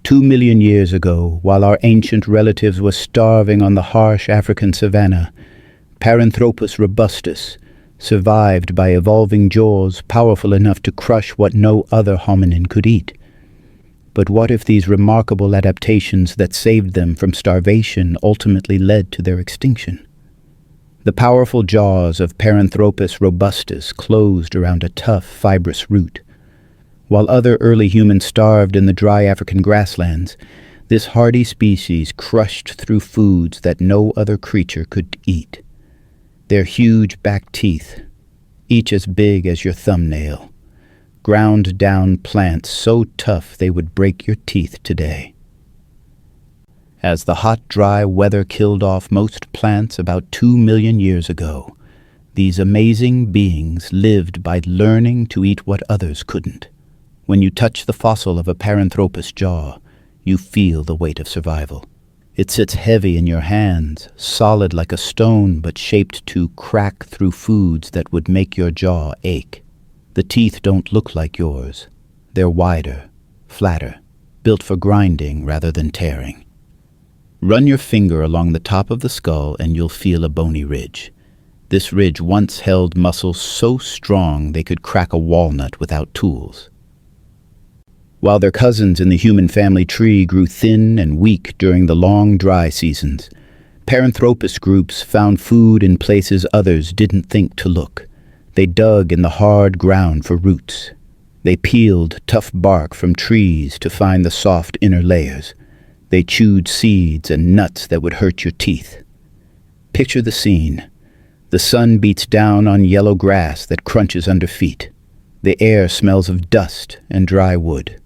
2 million years ago, while our ancient relatives were starving on the harsh African savanna, Paranthropus robustus survived by evolving jaws powerful enough to crush what no other hominin could eat. But what if these remarkable adaptations that saved them from starvation ultimately led to their extinction? The powerful jaws of Paranthropus robustus closed around a tough, fibrous root. While other early humans starved in the dry African grasslands, this hardy species crushed through foods that no other creature could eat. Their huge back teeth, each as big as your thumbnail, ground down plants so tough they would break your teeth today. As the hot, dry weather killed off most plants about 2 million years ago, these amazing beings lived by learning to eat what others couldn't. When you touch the fossil of a Paranthropus jaw, you feel the weight of survival. It sits heavy in your hands, solid like a stone but shaped to crack through foods that would make your jaw ache. The teeth don't look like yours. They're wider, flatter, built for grinding rather than tearing. Run your finger along the top of the skull and you'll feel a bony ridge. This ridge once held muscles so strong they could crack a walnut without tools. While their cousins in the human family tree grew thin and weak during the long dry seasons, Paranthropus groups found food in places others didn't think to look. They dug in the hard ground for roots. They peeled tough bark from trees to find the soft inner layers. They chewed seeds and nuts that would hurt your teeth. Picture the scene. The sun beats down on yellow grass that crunches under feet. The air smells of dust and dry wood.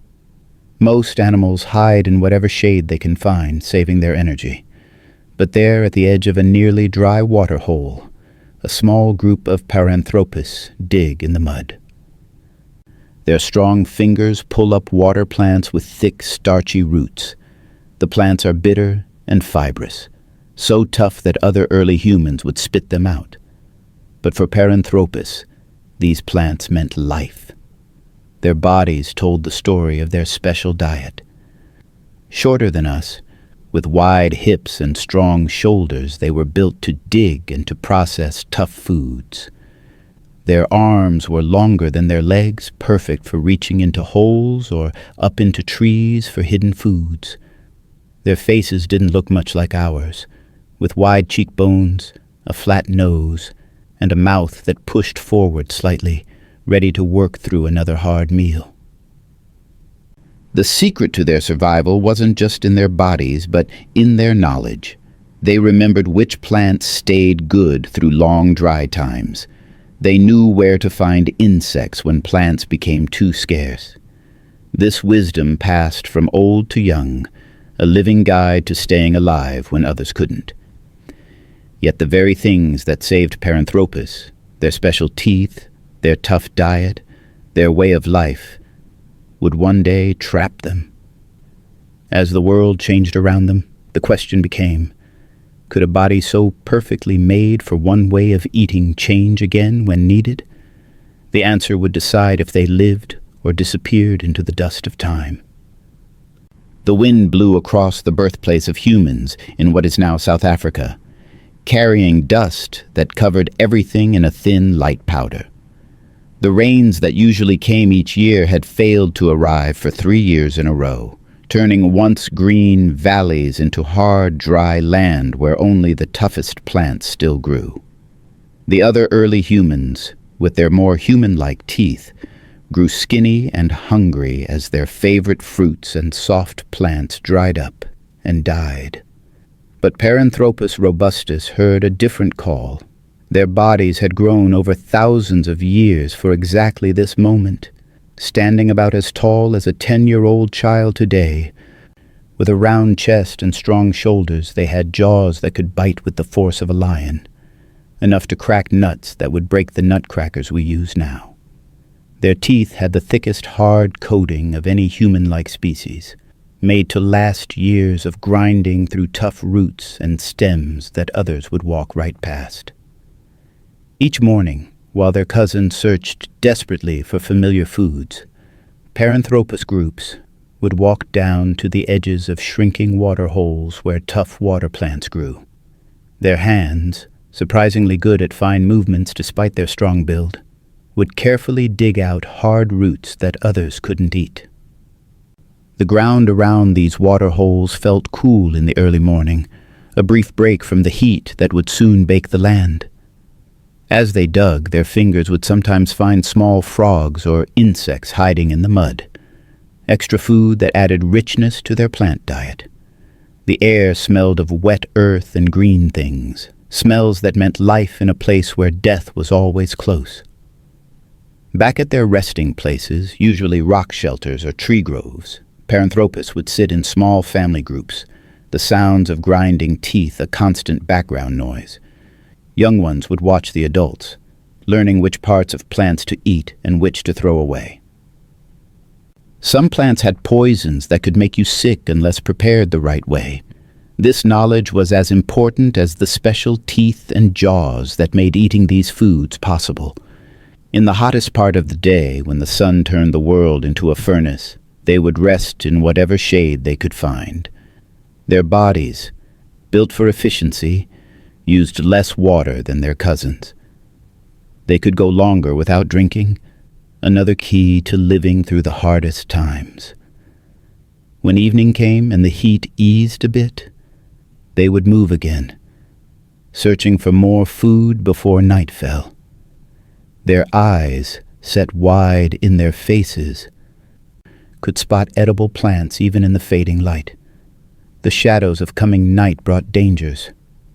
Most animals hide in whatever shade they can find, saving their energy. But there, at the edge of a nearly dry water hole, a small group of Paranthropus dig in the mud. Their strong fingers pull up water plants with thick, starchy roots. The plants are bitter and fibrous, so tough that other early humans would spit them out. But for Paranthropus, these plants meant life. Their bodies told the story of their special diet. Shorter than us, with wide hips and strong shoulders, they were built to dig and to process tough foods. Their arms were longer than their legs, perfect for reaching into holes or up into trees for hidden foods. Their faces didn't look much like ours, with wide cheekbones, a flat nose, and a mouth that pushed forward slightly, ready to work through another hard meal. The secret to their survival wasn't just in their bodies, but in their knowledge. They remembered which plants stayed good through long dry times. They knew where to find insects when plants became too scarce. This wisdom passed from old to young, a living guide to staying alive when others couldn't. Yet the very things that saved Paranthropus, their special teeth, their tough diet, their way of life, would one day trap them. As the world changed around them, the question became, could a body so perfectly made for one way of eating change again when needed? The answer would decide if they lived or disappeared into the dust of time. The wind blew across the birthplace of humans in what is now South Africa, carrying dust that covered everything in a thin, light powder. The rains that usually came each year had failed to arrive for 3 years in a row, turning once green valleys into hard, dry land where only the toughest plants still grew. The other early humans, with their more human-like teeth, grew skinny and hungry as their favorite fruits and soft plants dried up and died. But Paranthropus robustus heard a different call. Their bodies had grown over thousands of years for exactly this moment, standing about as tall as a 10-year-old child today. With a round chest and strong shoulders, they had jaws that could bite with the force of a lion, enough to crack nuts that would break the nutcrackers we use now. Their teeth had the thickest hard coating of any human-like species, made to last years of grinding through tough roots and stems that others would walk right past. Each morning, while their cousins searched desperately for familiar foods, Paranthropus groups, would walk down to the edges of shrinking water holes where tough water plants grew. Their hands, surprisingly good at fine movements despite their strong build, would carefully dig out hard roots that others couldn't eat. The ground around these water holes felt cool in the early morning, a brief break from the heat that would soon bake the land. As they dug, their fingers would sometimes find small frogs or insects hiding in the mud, extra food that added richness to their plant diet. The air smelled of wet earth and green things, smells that meant life in a place where death was always close. Back at their resting places, usually rock shelters or tree groves, Paranthropus would sit in small family groups, the sounds of grinding teeth a constant background noise. Young ones would watch the adults, learning which parts of plants to eat and which to throw away. Some plants had poisons that could make you sick unless prepared the right way. This knowledge was as important as the special teeth and jaws that made eating these foods possible. In the hottest part of the day, when the sun turned the world into a furnace, they would rest in whatever shade they could find. Their bodies, built for efficiency, used less water than their cousins. They could go longer without drinking, another key to living through the hardest times. When evening came and the heat eased a bit, they would move again, searching for more food before night fell. Their eyes, set wide in their faces, could spot edible plants even in the fading light. The shadows of coming night brought dangers,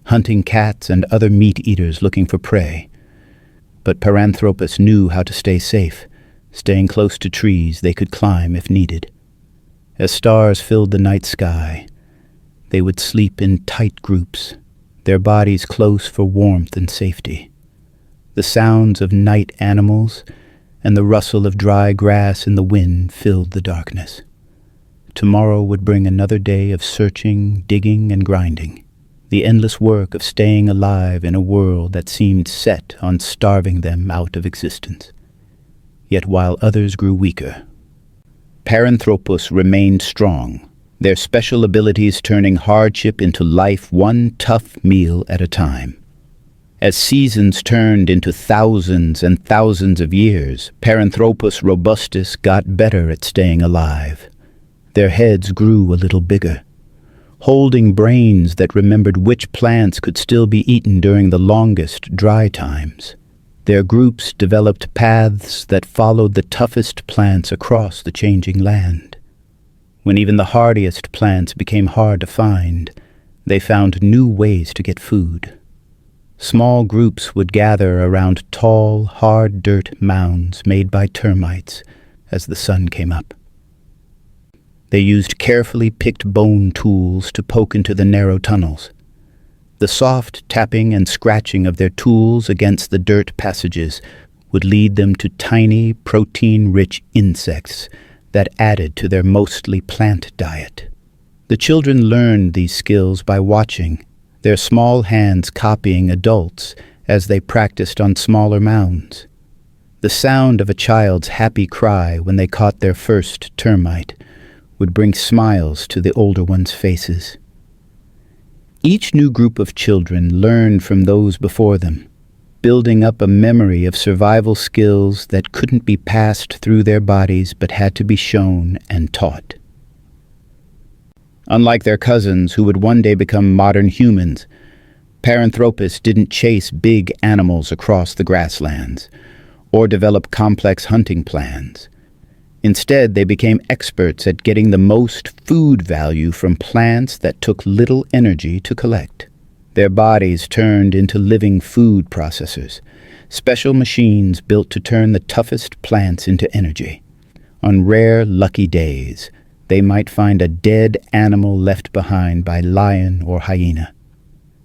hunting cats and other meat-eaters looking for prey. But Paranthropus knew how to stay safe, staying close to trees they could climb if needed. As stars filled the night sky, they would sleep in tight groups, their bodies close for warmth and safety. The sounds of night animals and the rustle of dry grass in the wind filled the darkness. Tomorrow would bring another day of searching, digging, and grinding, the endless work of staying alive in a world that seemed set on starving them out of existence. Yet while others grew weaker, Paranthropus remained strong, their special abilities turning hardship into life one tough meal at a time. As seasons turned into thousands and thousands of years, Paranthropus robustus got better at staying alive. Their heads grew a little bigger, holding brains that remembered which plants could still be eaten during the longest dry times. Their groups developed paths that followed the toughest plants across the changing land. When even the hardiest plants became hard to find, they found new ways to get food. Small groups would gather around tall, hard dirt mounds made by termites as the sun came up. They used carefully picked bone tools to poke into the narrow tunnels. The soft tapping and scratching of their tools against the dirt passages would lead them to tiny, protein-rich insects that added to their mostly plant diet. The children learned these skills by watching, their small hands copying adults as they practiced on smaller mounds. The sound of a child's happy cry when they caught their first termite would bring smiles to the older ones' faces. Each new group of children learned from those before them, building up a memory of survival skills that couldn't be passed through their bodies but had to be shown and taught. Unlike their cousins who would one day become modern humans, Paranthropus didn't chase big animals across the grasslands or develop complex hunting plans. Instead, they became experts at getting the most food value from plants that took little energy to collect. Their bodies turned into living food processors, special machines built to turn the toughest plants into energy. On rare, lucky days, they might find a dead animal left behind by lion or hyena.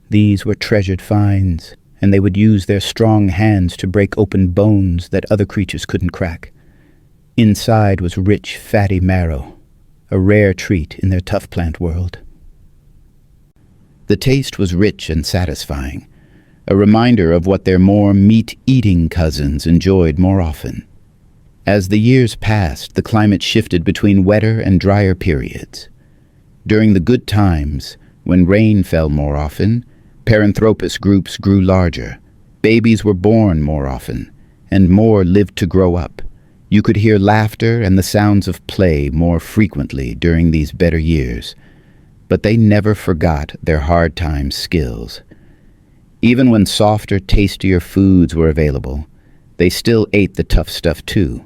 These were treasured finds, and they would use their strong hands to break open bones that other creatures couldn't crack. Inside was rich, fatty marrow, a rare treat in their tough plant world. The taste was rich and satisfying, a reminder of what their more meat-eating cousins enjoyed more often. As the years passed, the climate shifted between wetter and drier periods. During the good times, when rain fell more often, Paranthropus groups grew larger. Babies were born more often, and more lived to grow up. You could hear laughter and the sounds of play more frequently during these better years, but they never forgot their hard times skills. Even when softer, tastier foods were available, they still ate the tough stuff too,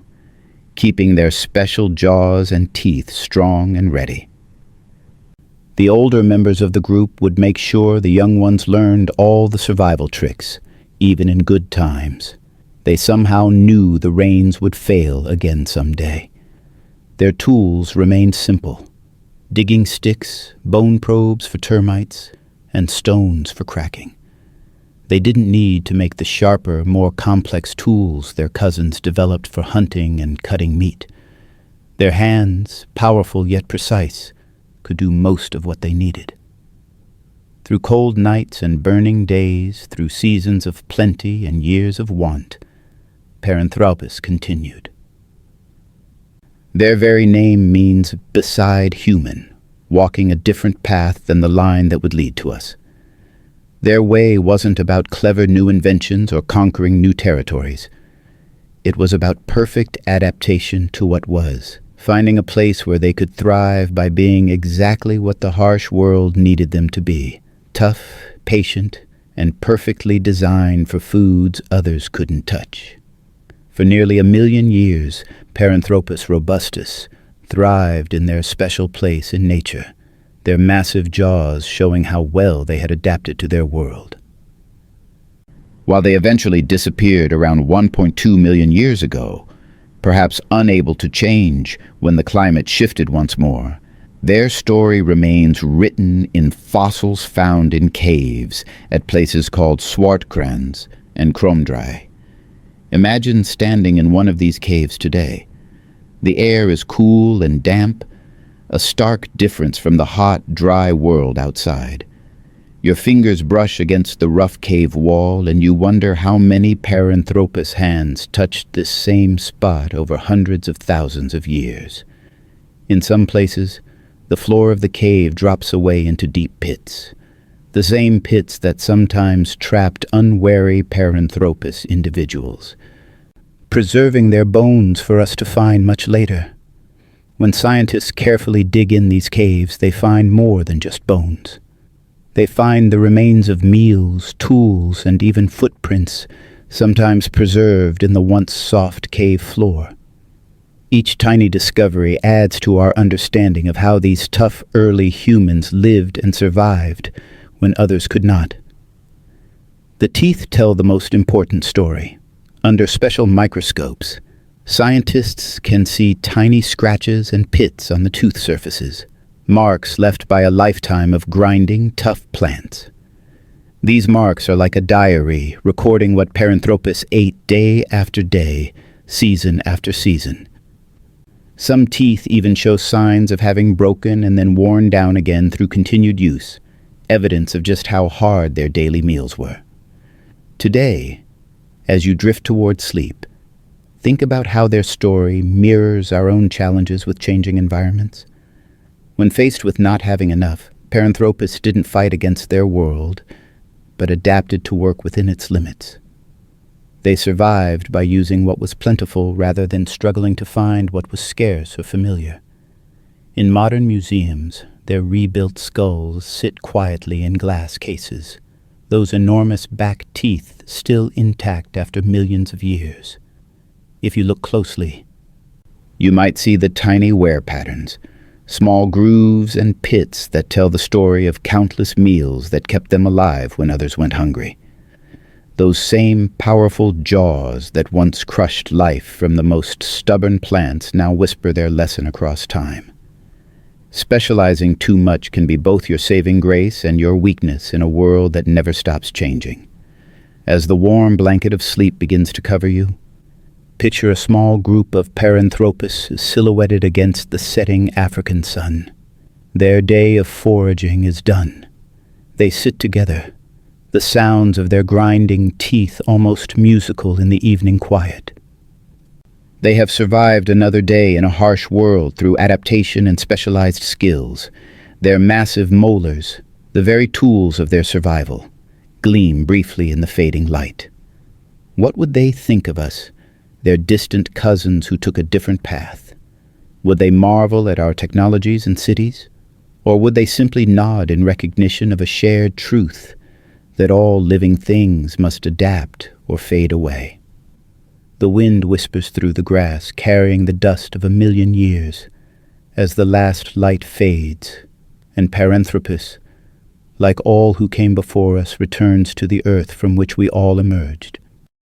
keeping their special jaws and teeth strong and ready. The older members of the group would make sure the young ones learned all the survival tricks, even in good times. They somehow knew the rains would fail again someday. Their tools remained simple: digging sticks, bone probes for termites, and stones for cracking. They didn't need to make the sharper, more complex tools their cousins developed for hunting and cutting meat. Their hands, powerful yet precise, could do most of what they needed. Through cold nights and burning days, through seasons of plenty and years of want, Paranthropus continued. Their very name means beside human, walking a different path than the line that would lead to us. Their way wasn't about clever new inventions or conquering new territories. It was about perfect adaptation to what was, finding a place where they could thrive by being exactly what the harsh world needed them to be: tough, patient, and perfectly designed for foods others couldn't touch. For nearly 1,000,000 years, Paranthropus robustus thrived in their special place in nature, their massive jaws showing how well they had adapted to their world. While they eventually disappeared around 1.2 million years ago, perhaps unable to change when the climate shifted once more, their story remains written in fossils found in caves at places called Swartkrans and Kromdrai. Imagine standing in one of these caves today. The air is cool and damp, a stark difference from the hot, dry world outside. Your fingers brush against the rough cave wall, and you wonder how many Paranthropus hands touched this same spot over hundreds of thousands of years. In some places, the floor of the cave drops away into deep pits, the same pits that sometimes trapped unwary Paranthropus individuals, preserving their bones for us to find much later. When scientists carefully dig in these caves, they find more than just bones. They find the remains of meals, tools, and even footprints, sometimes preserved in the once soft cave floor. Each tiny discovery adds to our understanding of how these tough early humans lived and survived when others could not. The teeth tell the most important story. Under special microscopes, scientists can see tiny scratches and pits on the tooth surfaces, marks left by a lifetime of grinding tough plants. These marks are like a diary, recording what Paranthropus ate day after day, season after season. Some teeth even show signs of having broken and then worn down again through continued use, evidence of just how hard their daily meals were. Today, as you drift toward sleep, think about how their story mirrors our own challenges with changing environments. When faced with not having enough, Paranthropus didn't fight against their world, but adapted to work within its limits. They survived by using what was plentiful rather than struggling to find what was scarce or familiar. In modern museums, their rebuilt skulls sit quietly in glass cases, those enormous back teeth still intact after millions of years. If you look closely, you might see the tiny wear patterns, small grooves and pits that tell the story of countless meals that kept them alive when others went hungry. Those same powerful jaws that once crushed life from the most stubborn plants now whisper their lesson across time. Specializing too much can be both your saving grace and your weakness in a world that never stops changing. As the warm blanket of sleep begins to cover you, picture a small group of Paranthropus silhouetted against the setting African sun. Their day of foraging is done. They sit together, the sounds of their grinding teeth almost musical in the evening quiet. They have survived another day in a harsh world through adaptation and specialized skills. Their massive molars, the very tools of their survival, gleam briefly in the fading light. What would they think of us, their distant cousins who took a different path? Would they marvel at our technologies and cities? Or would they simply nod in recognition of a shared truth that all living things must adapt or fade away? The wind whispers through the grass, carrying the dust of 1,000,000 years, as the last light fades, and Paranthropus, like all who came before us, returns to the earth from which we all emerged.